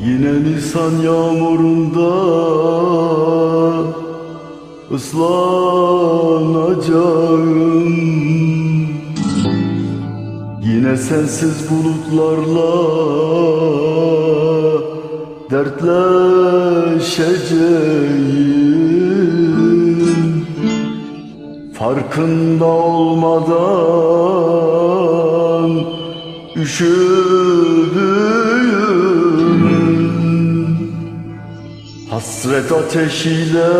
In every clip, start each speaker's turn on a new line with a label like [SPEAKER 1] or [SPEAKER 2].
[SPEAKER 1] Yine Nisan yağmurunda ıslanacağım. Yine sensiz bulutlarla dertleşeceğim. Farkında olmadan üşüdüğüm hasret ateşiyle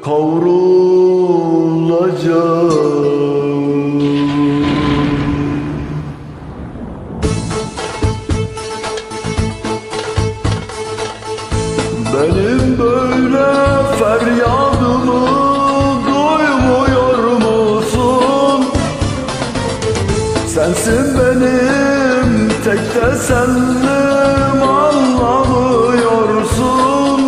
[SPEAKER 1] kavrulacağım. Benim böyle feryadımı duymuyor musun? Sensin benim tek tesellim, anlamıyorsun.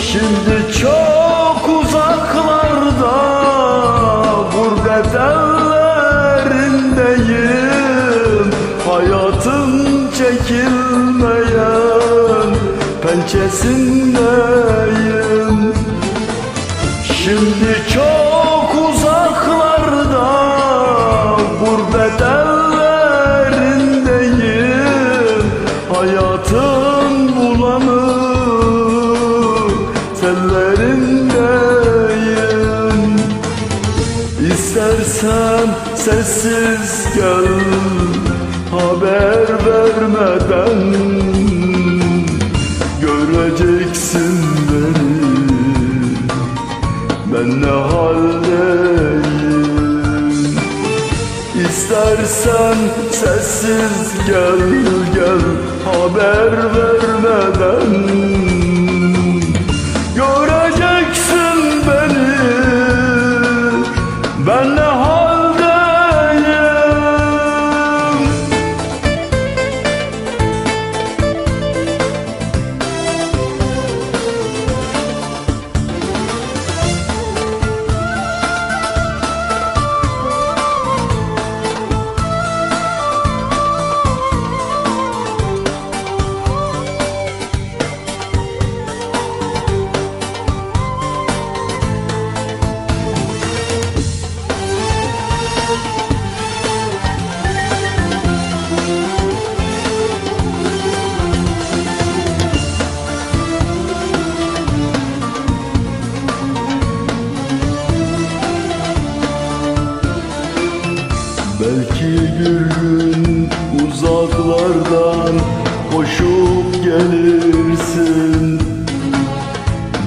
[SPEAKER 1] Şimdi çok uzaklarda, gurbet ellerindeyim. Hayatın çekilmeyen pençesindeyim. Şimdi çok uzaklarda, gurbet ellerindeyim. Hayatın bulanık tellerindeyim. İstersen sessiz gel, haber vermeden. Göreceksin beni, ben ne haldeyim. İstersen sessiz gel, gel haber vermeden. Göreceksin beni, ben ne haldeyim. Belki bir gün uzaklardan koşup gelirsin.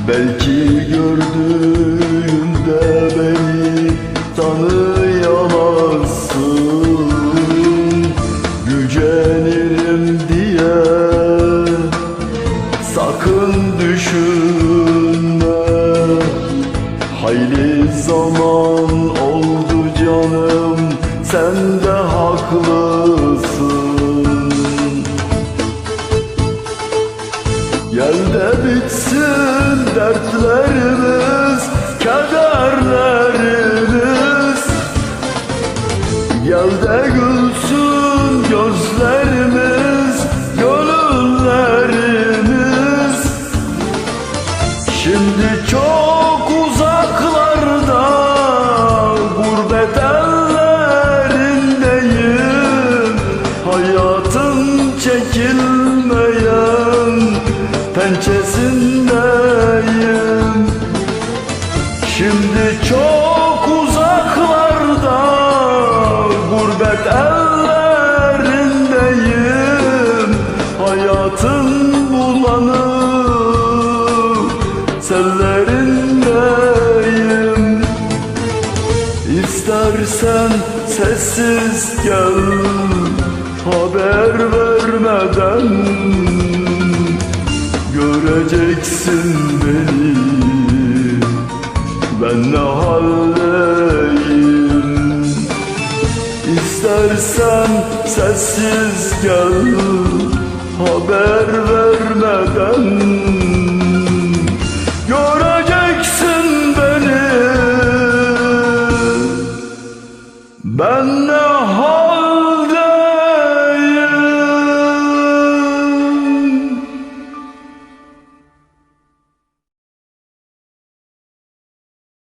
[SPEAKER 1] Belki gördüğünde beni tanıyamazsın. Gücenirim diye sakın düşünme. Hayli zaman oldu canım, sen de haklısın. Gel de bitsin dertlerimiz, kederlerimiz. Gel de gülsün gözlerimiz, gönüllerimiz. Şimdi çok uzaklarda, gurbet ellerindeyim. Hayatın çekilmeyen pençesindeyim. Şimdi çok uzaklarda, gurbet ellerindeyim. Hayatın bulanık sellerindeyim. İstersen sessiz gel, haber vermeden. Göreceksin beni, ben ne haldeyim. İstersen sessiz gel, haber vermeden